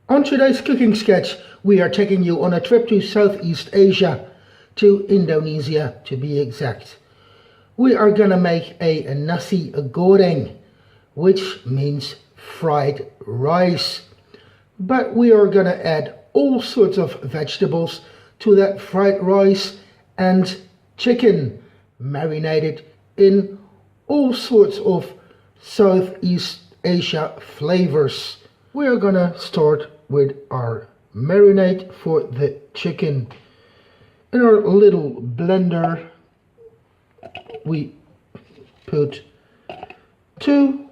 On today's cooking sketch, we are taking you on a trip to Southeast Asia, to Indonesia to be exact. We are gonna make a Nasi Goreng, which means fried rice. But we are gonna add all sorts of vegetables to that fried rice and chicken, marinated in all sorts of Southeast Asia flavors. We are gonna start with our marinade for the chicken. In our little blender we put 2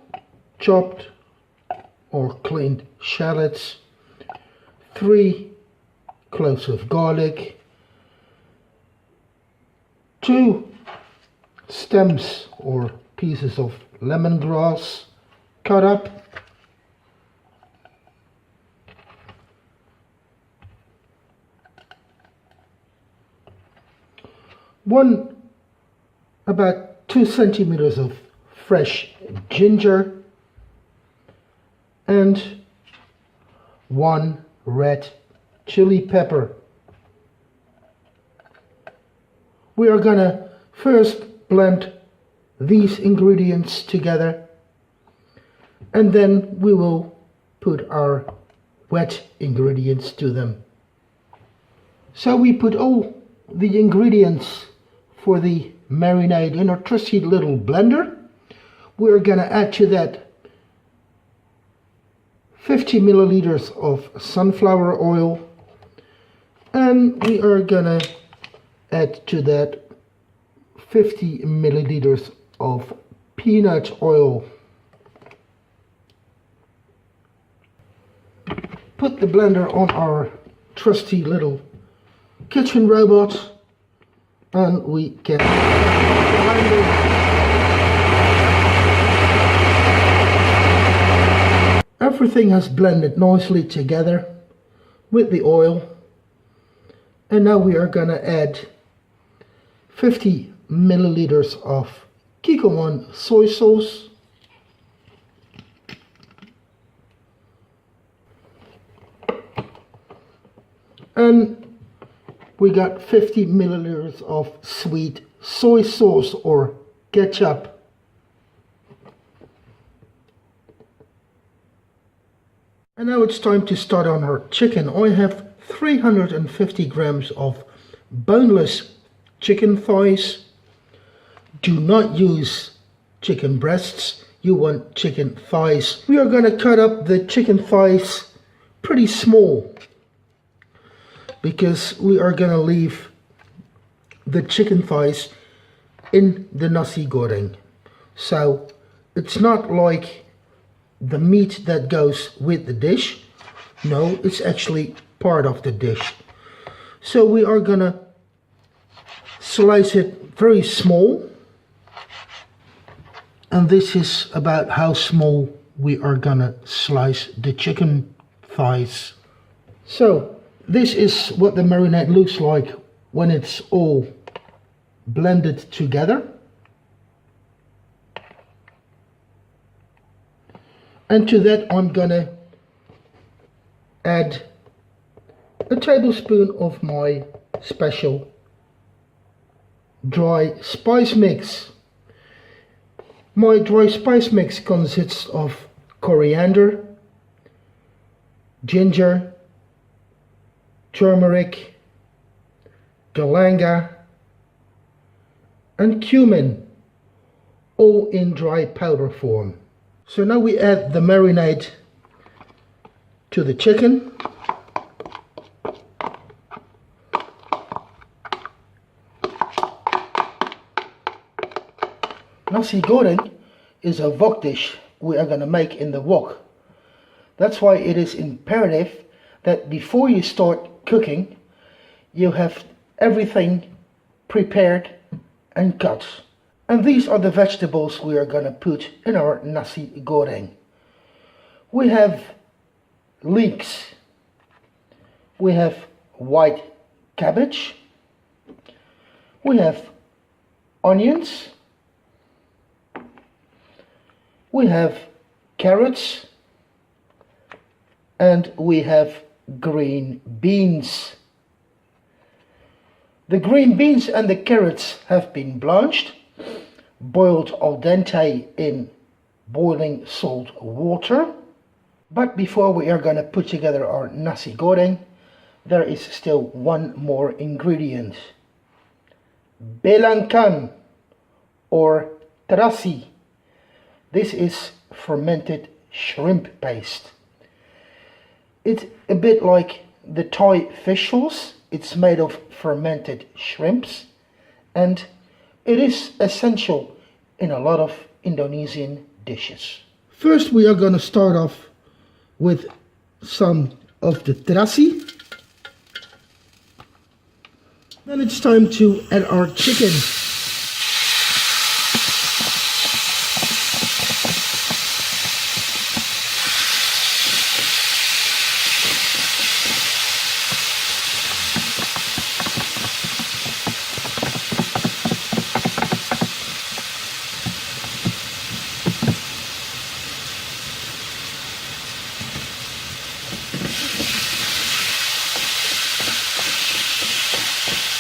chopped or cleaned shallots, 3 cloves of garlic, 2 stems or pieces of lemongrass cut up, 1 about 2 centimeters of fresh ginger, and 1 red chili pepper. We are gonna first blend these ingredients together, and then we will put our wet ingredients to them. So we put all the ingredients for the marinade in our trusty little blender. We're gonna add to that 50 milliliters of sunflower oil, and we are gonna add to that 50 milliliters of peanut oil. Put the blender on our trusty little kitchen robot, and we can blend it. Everything has blended nicely together with the oil, and now we are gonna add 50 milliliters of Kikkoman soy sauce, and we got 50 milliliters of sweet soy sauce or ketchup. And now it's time to start on our chicken. I have 350 grams of boneless chicken thighs. Do not use chicken breasts, you want chicken thighs. We are going to cut up the chicken thighs pretty small, because we are going to leave the chicken thighs in the Nasi Goreng. So it's not like the meat that goes with the dish. No, it's actually part of the dish. So we are going to slice it very small. And this is about how small we are going to slice the chicken thighs. So this is what the marinade looks like when it's all blended together. And to that I'm gonna add a tablespoon of my special dry spice mix. My dry spice mix consists of coriander, ginger, turmeric, galanga, and cumin, all in dry powder form. So now we add the marinade to the chicken. Nasi Goreng is a wok dish we are going to make in the wok. That's why it is imperative that before you start cooking, you have everything prepared and cut. And these are the vegetables we are going to put in our Nasi Goreng. We have leeks, we have white cabbage, we have onions, we have carrots, And we have green beans. The green beans and the carrots have been blanched, boiled al dente in boiling salt water. But before we are going to put together our nasi goreng, there is still one more ingredient. Belangkan or terasi. This is fermented shrimp paste. It's a bit like the Thai fish sauce. It's made of fermented shrimps, and it is essential in a lot of Indonesian dishes. First we are going to start off with some of the terasi. Then it's time to add our chicken.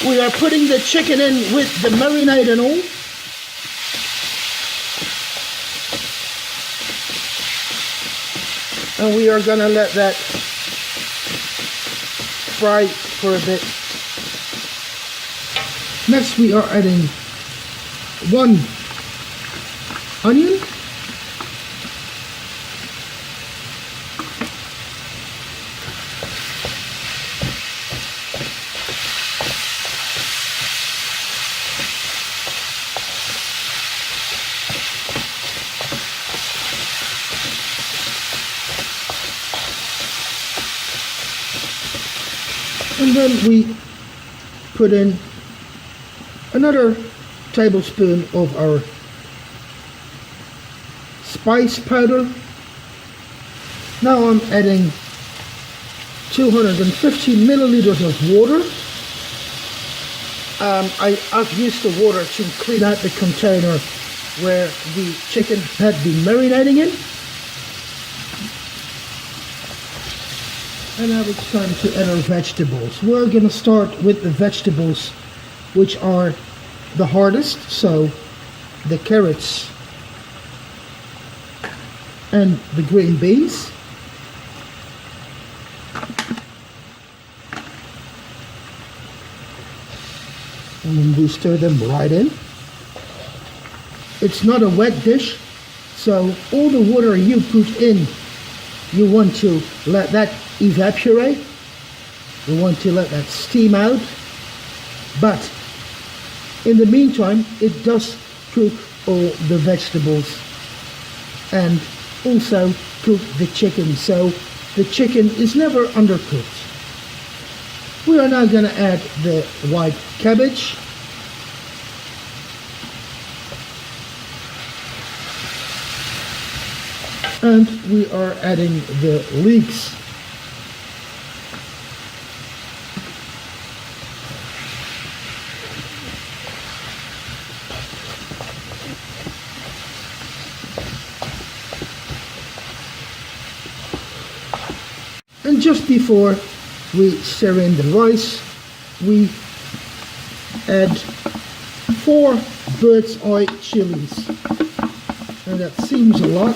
We are putting the chicken in with the marinade and all. And we are gonna let that fry for a bit. Next we are adding 1 onion. And then we put in another tablespoon of our spice powder. Now I'm adding 250 milliliters of water. I've used the water to clean out the container where the chicken had been marinating in. And now it's time to add our vegetables. We're going to start with the vegetables which are the hardest, so the carrots and the green beans. And we stir them right in. It's not a wet dish, so all the water you put in, you want to let that evaporate. You want to let that steam out. But in the meantime, it does cook all the vegetables and also cook the chicken, so the chicken is never undercooked. We are now going to add the white cabbage. And we are adding the leeks. And just before we stir in the rice, we add 4 bird's eye chilies. And that seems a lot,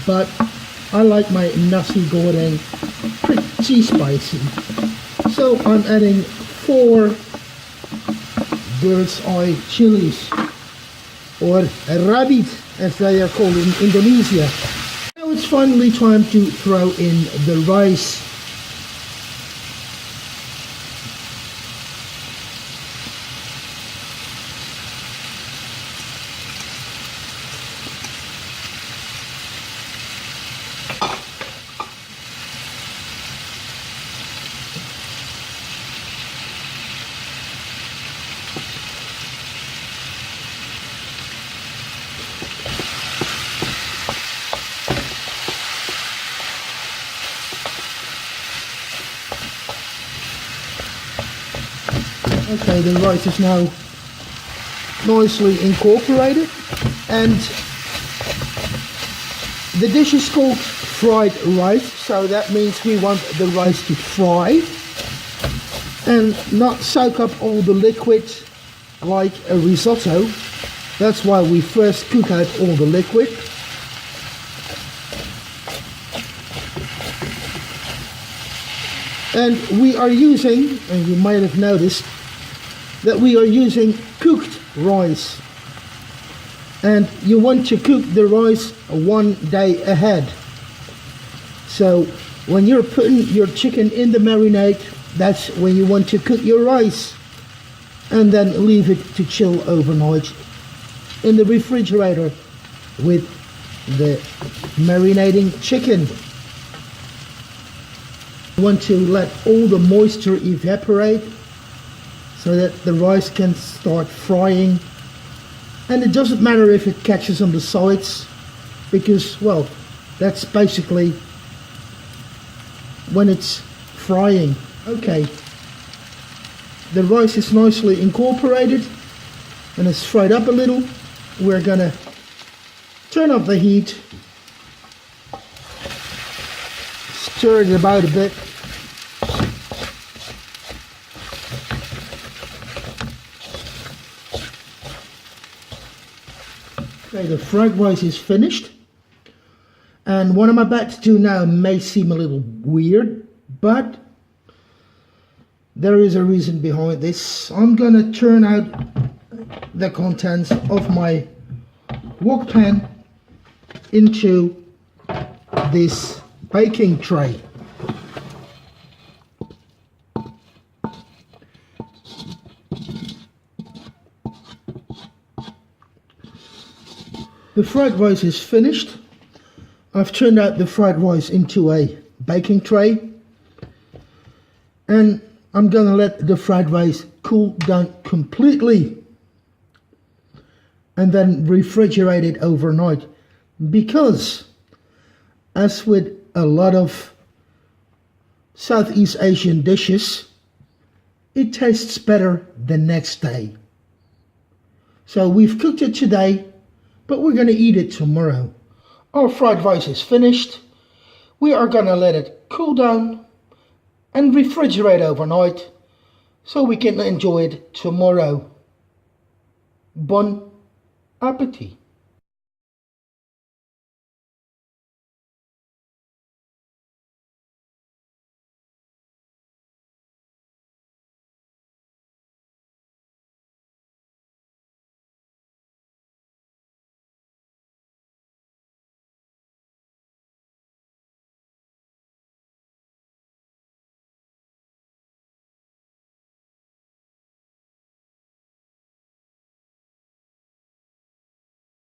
but I like my nasi goreng pretty spicy. So I'm adding 4 bird's eye chilies, or rabbit as they are called in Indonesia. Now it's finally time to throw in the rice. Okay, the rice is now nicely incorporated, and the dish is called fried rice, so that means we want the rice to fry and not soak up all the liquid like a risotto. That's why we first cook out all the liquid. And we are using, and you might have noticed, that we are using cooked rice. And you want to cook the rice 1 day ahead. So when you're putting your chicken in the marinade, that's when you want to cook your rice. And then leave it to chill overnight in the refrigerator with the marinating chicken. You want to let all the moisture evaporate so that the rice can start frying. And it doesn't matter if it catches on the sides, because, well, that's basically when it's frying. Okay, the rice is nicely incorporated and it's fried up a little. We're gonna turn up the heat, stir it about a bit. Okay, the fried rice is finished, and what I'm about to do now may seem a little weird, but there is a reason behind this. I'm gonna turn out the contents of my wok pan into this baking tray. The fried rice is finished. I've turned out the fried rice into a baking tray, and I'm gonna let the fried rice cool down completely and then refrigerate it overnight, because as with a lot of Southeast Asian dishes, it tastes better the next day. So we've cooked it today, but we're going to eat it tomorrow. Our fried rice is finished. We are going to let it cool down and refrigerate overnight so we can enjoy it tomorrow. Bon appetit.